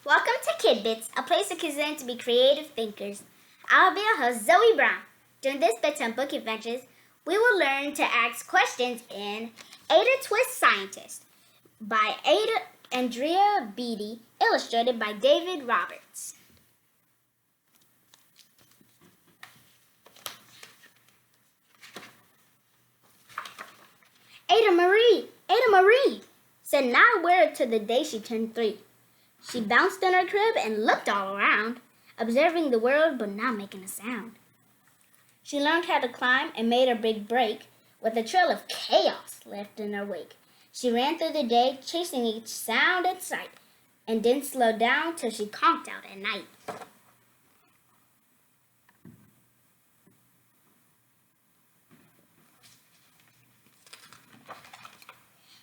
Welcome to Kid Bits, a place for kids learn to be creative thinkers. I'll be your host, Zoey Brown. During this Bedtime book adventures, we will learn to ask questions in Ada Twist Scientist by Andrea Beaty, illustrated by David Roberts. Ada Marie, said not a word till the day she turned 3. She bounced in her crib and looked all around, observing the world but not making a sound. She learned how to climb and made her big break with a trail of chaos left in her wake. She ran through the day, chasing each sound and sight, and didn't slow down till she conked out at night.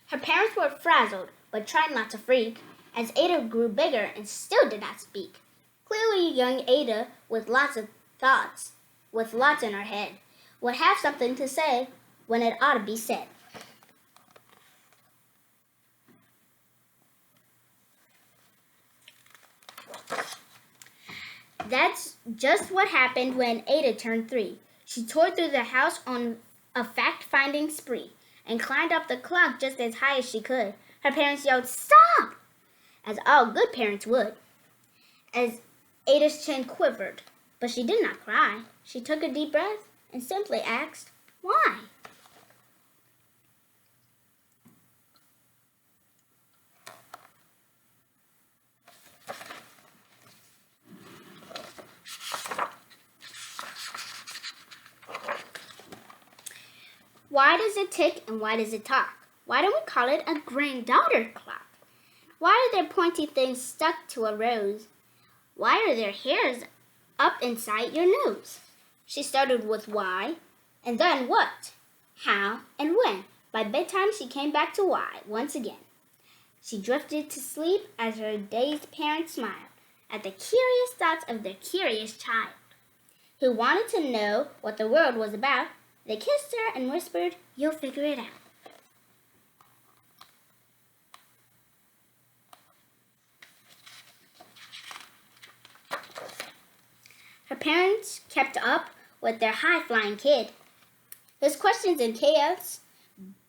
Her parents were frazzled, but tried not to freak, as Ada grew bigger and still did not speak. Clearly young Ada, with lots of thoughts, with lots in her head, would have something to say when it ought to be said. That's just what happened when Ada turned 3. She tore through the house on a fact-finding spree and climbed up the clock just as high as she could. Her parents yelled, "Stop!" as all good parents would. As Ada's chin quivered, but she did not cry. She took a deep breath and simply asked, "Why?" Why does it tick and why does it talk? Why don't we call it a granddaughter clock? Why are there pointy things stuck to a rose? Why are there hairs up inside your nose? She started with why, and then what, how, and when. By bedtime, she came back to why once again. She drifted to sleep as her dazed parents smiled at the curious thoughts of their curious child, who wanted to know what the world was about. They kissed her and whispered, "You'll figure it out." Her parents kept up with their high-flying kid. His questions and chaos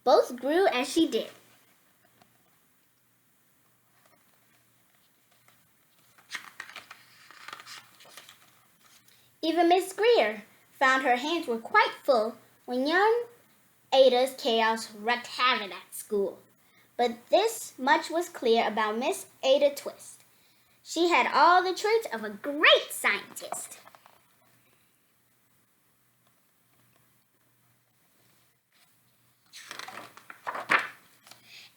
both grew as she did. Even Miss Greer found her hands were quite full when young Ada's chaos wreaked havoc at school. But this much was clear about Miss Ada Twist. She had all the traits of a great scientist.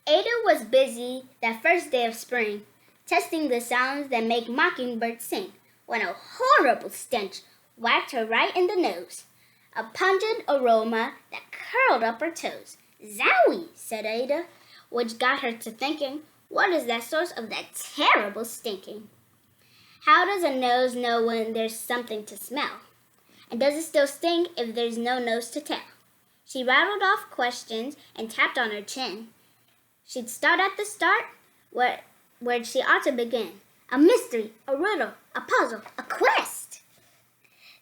Ada was busy that first day of spring, testing the sounds that make mockingbirds sing, when a horrible stench whacked her right in the nose. A pungent aroma that curled up her toes. "Zoey," said Ada, which got her to thinking, what is that source of that terrible stinking? How does a nose know when there's something to smell? And does it still stink if there's no nose to tell? She rattled off questions and tapped on her chin. She'd start at the start, where she ought to begin. A mystery, a riddle, a puzzle, a quest.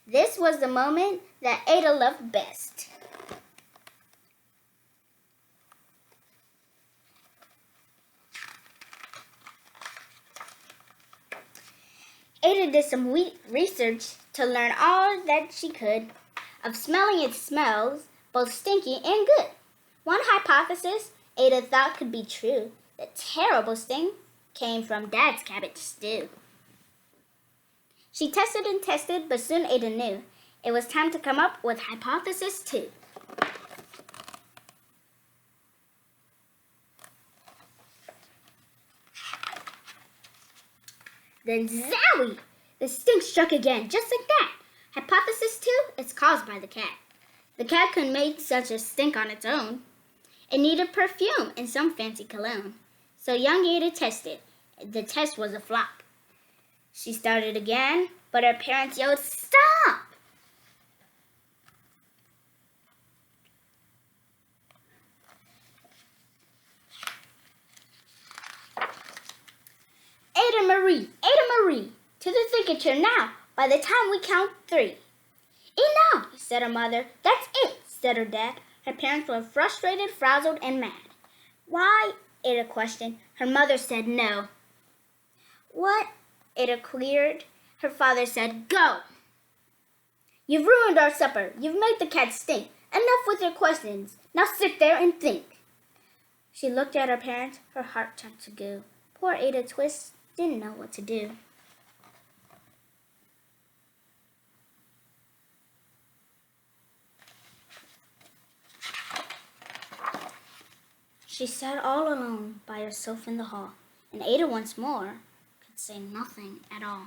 This was the moment that Ada loved best. Ada did some research to learn all that she could of smelling its smells, both stinky and good. One hypothesis Ada thought could be true. The terrible sting came from Dad's cabbage stew. She tested and tested, but soon Ada knew it was time to come up with hypothesis 2. Then zowie! The stink struck again, just like that. Hypothesis 2 is caused by the cat. The cat couldn't make such a stink on its own. It needed perfume and some fancy cologne. So young Ada tested. The test was a flop. She started again, but her parents yelled, "Stop!" Ada Ada Marie, to the thinking chair now, by the time we count 3. Enough, said her mother. That's it, said her dad. Her parents were frustrated, frazzled, and mad. Why? Ada questioned. Her mother said no. What? Ada queried. Her father said, go. You've ruined our supper. You've made the cat stink. Enough with your questions. Now sit there and think. She looked at her parents. Her heart turned to goo. Poor Ada Twist didn't know what to do. She sat all alone by herself in the hall, and Ada once more could say nothing at all.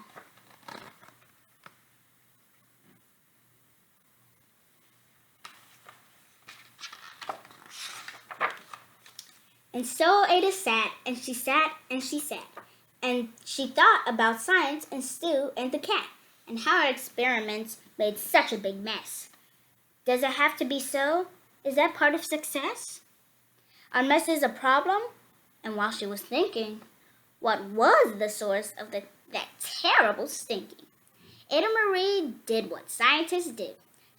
And so Ada sat, and she sat, and she sat, and she thought about science and Stu and the cat, and how her experiments made such a big mess. Does it have to be so? Is that part of success? Our mess is a problem? And while she was thinking, what was the source of that terrible stinking? Ada Marie did what scientists do.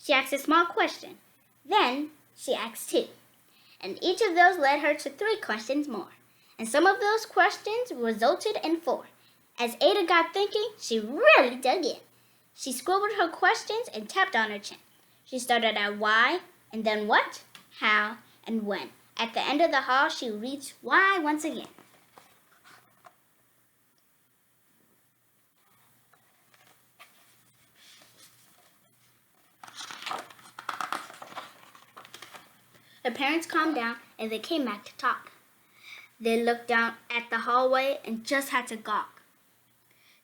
She asked a small question. Then she asked 2. And each of those led her to 3 questions more. And some of those questions resulted in 4. As Ada got thinking, she really dug in. She scribbled her questions and tapped on her chin. She started at why, and then what, how, and when. At the end of the hall, she reached why once again. Her parents calmed down and they came back to talk. They looked down at the hallway and just had to gawk.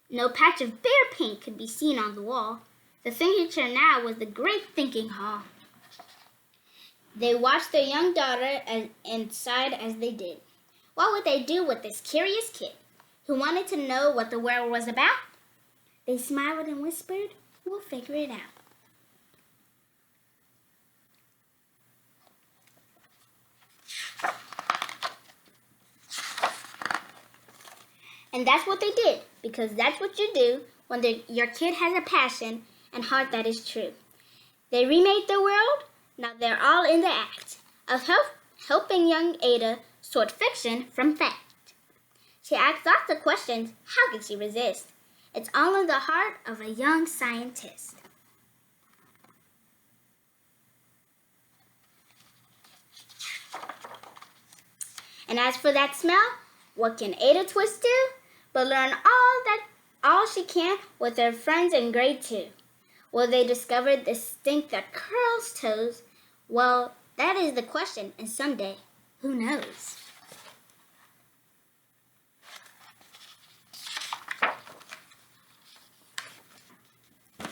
No patch of bare paint could be seen on the wall. The thinking chair now was the great thinking hall. They watched their young daughter inside as they did. What would they do with this curious kid who wanted to know what the world was about? They smiled and whispered, we'll figure it out. And that's what they did, because that's what you do when your kid has a passion and heart that is true. They remade the world. Now they're all in the act of helping young Ada sort fiction from fact. She asked lots of questions. How could she resist? It's all in the heart of a young scientist. And as for that smell, what can Ada Twist do but learn all she can with her friends in grade 2? Will they discover the stink that curls toes? Well, that is the question, and someday, who knows?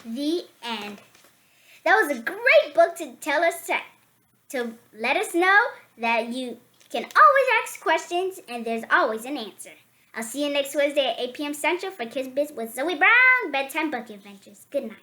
The end. That was a great book to tell us to let us know that you can always ask questions and there's always an answer. I'll see you next Wednesday at 8 p.m. Central for Kids Biz with Zoey Brown, Bedtime Book Adventures. Good night.